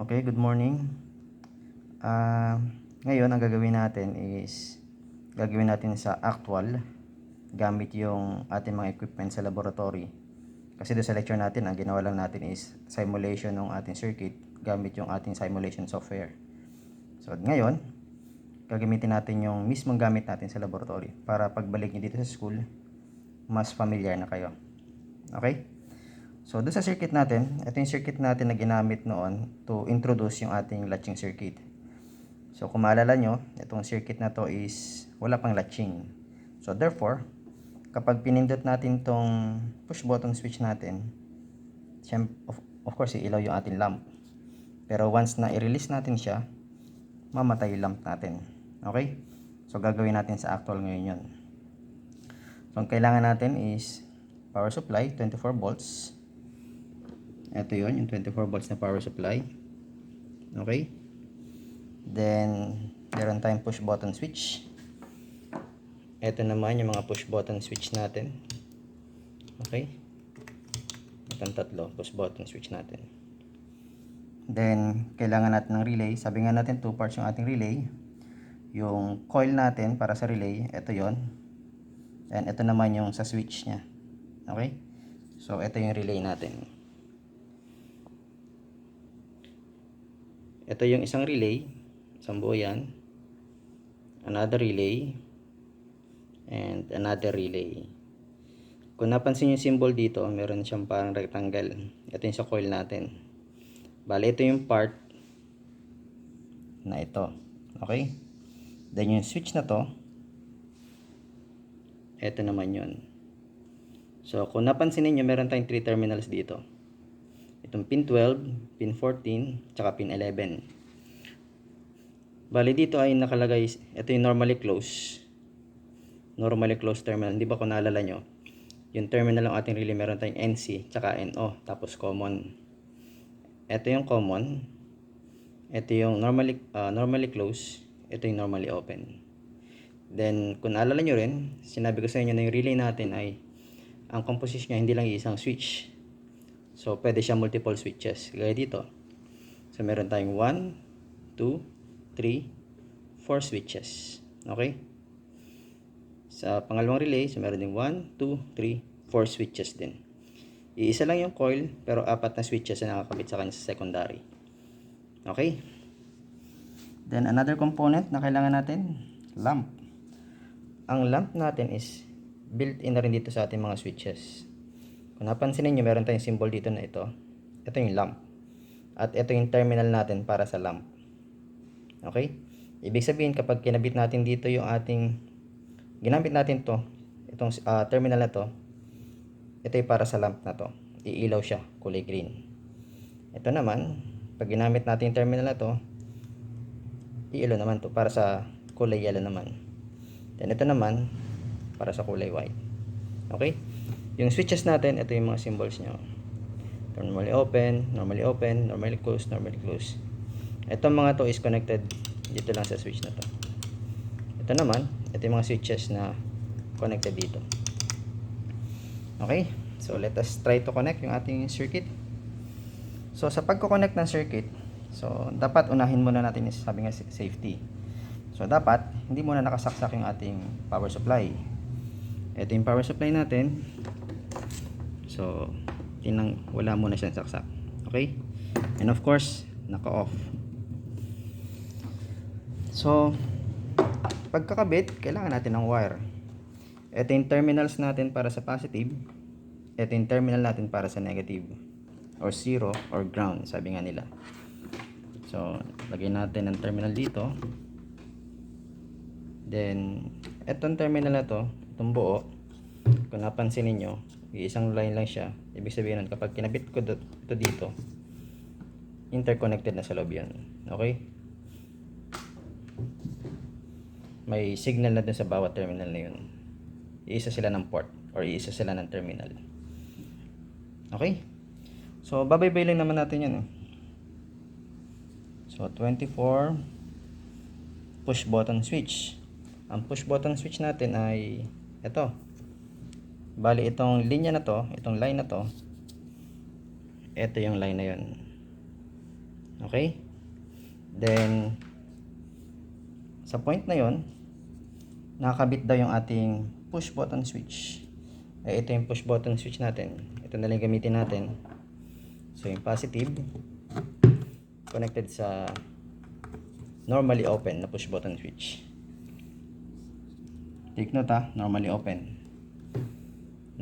Okay, good morning. Ngayon ang gagawin natin is gagawin natin sa actual gamit yung ating mga equipment sa laboratory. Kasi doon sa lecture natin, ang ginawa lang natin is simulation ng ating circuit gamit yung ating simulation software. So ngayon, gagamitin natin yung mismong gamit natin sa laboratory para pagbalik nyo dito sa school, mas familiar na kayo. Okay? So, doon sa circuit natin, ito yung circuit natin na ginamit noon to introduce yung ating latching circuit. So, kung maalala nyo, itong circuit na to is wala pang latching. So, therefore, kapag pinindot natin tong push button switch natin, of course, iilaw yung ating lamp. Pero once na i-release natin siya, mamatay yung lamp natin. Okay? So, gagawin natin sa actual ngayon yun. So, ang kailangan natin is power supply, 24 volts. Ito yon yung 24 volts na power supply. Okay? Then, meron tayong push button switch. Ito naman yung mga push button switch natin. Okay? Itong tatlo, push button switch natin. Then, kailangan natin ng relay. Sabi nga natin, 2 parts yung ating relay. Yung coil natin para sa relay, ito yon. And ito naman yung sa switch nya. Okay? So, ito yung relay natin. Ito yung isang relay, isang buo yan, another relay, and another relay. Kung napansin yung symbol dito, meron siyang parang rectangle. Ito yung sa coil natin. Bale, ito yung part na ito. Okay? Then yung switch na to, ito naman yun. So, kung napansin niyo, meron tayong 3 terminals dito. Itong pin 12, pin 14, tsaka pin 11. Bali dito ay nakalagay, ito yung normally closed terminal. Hindi ba kung naalala nyo, yung terminal ng ating relay meron tayong NC, tsaka NO, tapos common. Ito yung common, ito yung normally closed, ito yung normally open. Then, kung naalala nyo rin, sinabi ko sa inyo na yung relay natin ay, ang composition niya hindi lang isang switch. So, pwede siya multiple switches. Gaya dito. So, meron tayong 1, 2, 3, 4 switches. Okay? Sa pangalawang relay, so meron ding 1, 2, 3, 4 switches din. Iisa lang yung coil, pero 4 na switches na nakakabit sa kanya sa secondary. Okay? Then, another component na kailangan natin, lamp. Ang lamp natin is built-in na rin dito sa ating mga switches. Kung napansin niyo, meron tayong symbol dito na ito. Ito yung lamp. At ito yung terminal natin para sa lamp. Okay? Ibig sabihin, kapag kinabit natin dito yung ating, ginamit natin to, itong terminal na to, ito yung para sa lamp na to. Iilaw siya, kulay green. Ito naman, pag ginamit natin yung terminal na to, iilaw naman to, para sa kulay yellow naman. Then ito naman, para sa kulay white. Okay? Yung switches natin, ito yung mga symbols nyo. Normally open, normally close, normally close. Itong mga to is connected dito lang sa switch na to. Ito naman, ito yung mga switches na connected dito. Okay? So, let us try to connect yung ating circuit. So, sa pagko-connect ng circuit, so, dapat unahin muna natin is sabi nga safety. So, dapat, hindi muna nakasaksak yung ating power supply. Ito yung power supply natin. So, wala muna siyang saksak. Okay? And of course, naka-off. So, pagkakabit, kailangan natin ng wire. Ito yung terminals natin para sa positive. Ito yung terminal natin para sa negative. Or zero or ground, sabi nga nila. So, lagyan natin ang terminal dito. Then, etong terminal na to, itong buo, kung napansin niyo, isang line lang siya. Ibig sabihin nun, kapag kinabit ko ito dito, interconnected na sa loob yan. Okay? May signal na dun sa bawat terminal na yun. Iisa sila ng port or iisa sila ng terminal. Okay? So, babay-bay lang naman natin yan. So, 24 push button switch. Ang push button switch natin ay ito. Bali, itong linya na to, itong line na to, ito yung line na yun. Okay? Then, sa point na yon, nakakabit daw yung ating push button switch. Ito yung push button switch natin. Ito na lang gamitin natin. So, yung positive, connected sa normally open na push button switch. Take note ha, normally open.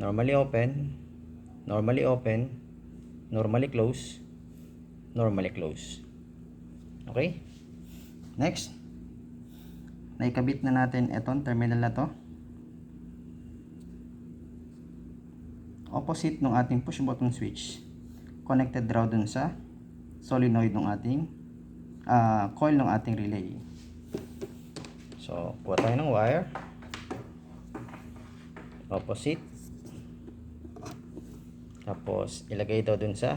Normally open, normally open, normally close, normally close. Okay? Next, naikabit na natin itong terminal na to. Opposite ng ating push button switch, connected raw dun sa solenoid ng ating coil ng ating relay. So, kuha tayo ng wire. Opposite. Tapos, ilagay ito dun sa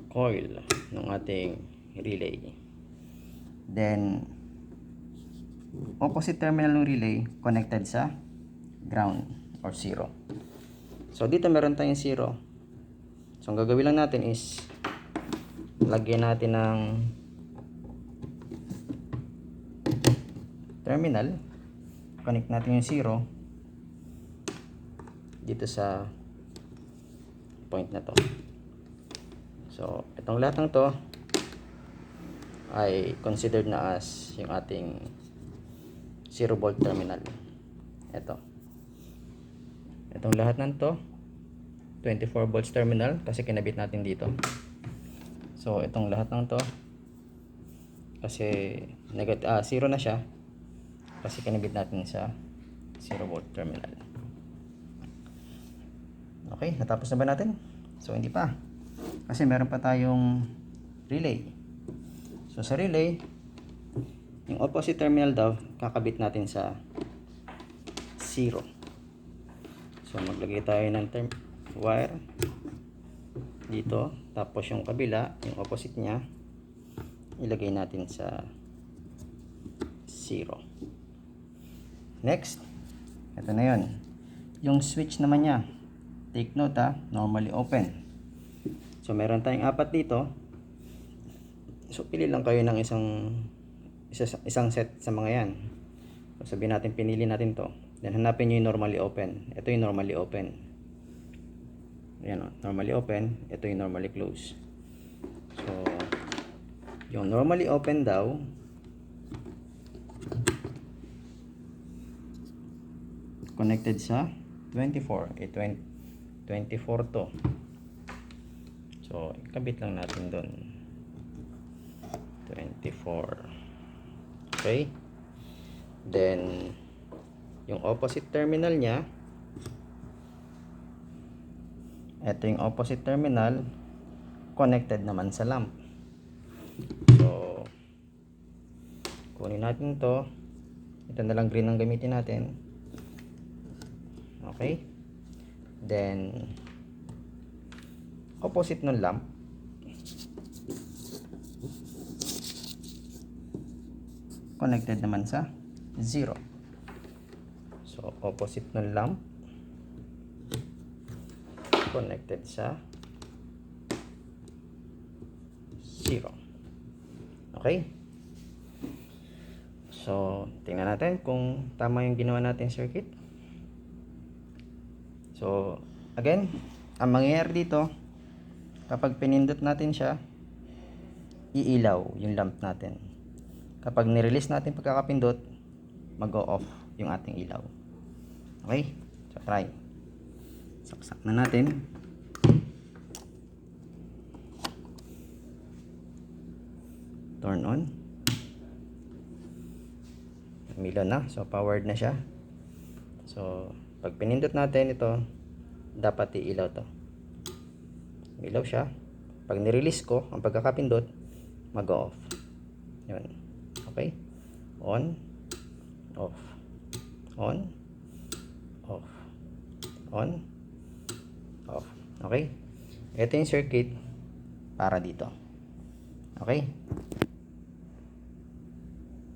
coil ng ating relay. Then, opposite terminal ng relay connected sa ground or zero. So, dito meron tayong zero. So, ang gagawin lang natin is lagyan natin ng terminal. Connect natin yung zero dito sa point na to. So, itong lahat ng to ay considered na as yung ating 0 volt terminal. Itong lahat ng to 24 volts terminal kasi kinabit natin dito. So, itong lahat ng to kasi zero na siya kasi kinabit natin sa 0 volt terminal. Okay, natapos na ba natin? So, hindi pa. Kasi meron pa tayong relay. So, sa relay, yung opposite terminal daw, kakabit natin sa 0. So, maglagay tayo ng wire dito. Tapos, yung kabila, yung opposite niya, ilagay natin sa 0. Next, ito na yun. Yung switch naman niya, take note ha, normally open. So, meron tayong 4 dito. So, pili lang kayo ng isang set sa mga yan. So, sabihin natin, pinili natin to. Then, hanapin nyo yung normally open. Ito yung normally open. Ayan o, normally open. Ito yung normally close. So, yung normally open daw, connected sa 24. 24 to. So, ikabit lang natin doon. 24. Okay? Then, yung opposite terminal niya, ito yung opposite terminal, connected naman sa lamp. So, kunin natin to. Ito na lang green ang gamitin natin. Okay? Then, opposite ng lamp, connected naman sa 0. So, opposite ng lamp, connected sa 0. Okay? So, tingnan natin kung tama yung ginawa natin circuit. So, again, ang mangyayari dito, kapag pinindot natin siya, iilaw yung lamp natin. Kapag nirelease natin pagkakapindot, mag-o-off yung ating ilaw. Okay? So, try. Saksak na natin. Turn on. Umilaw na. So, powered na siya. So, pag pinindot natin ito, dapat iilaw to. Umilaw siya. Pag nirelease ko, ang pagkakapindot, mag-off. Yun. Okay? On. Off. On. Off. On. Off. Okay? Ito yung circuit para dito. Okay?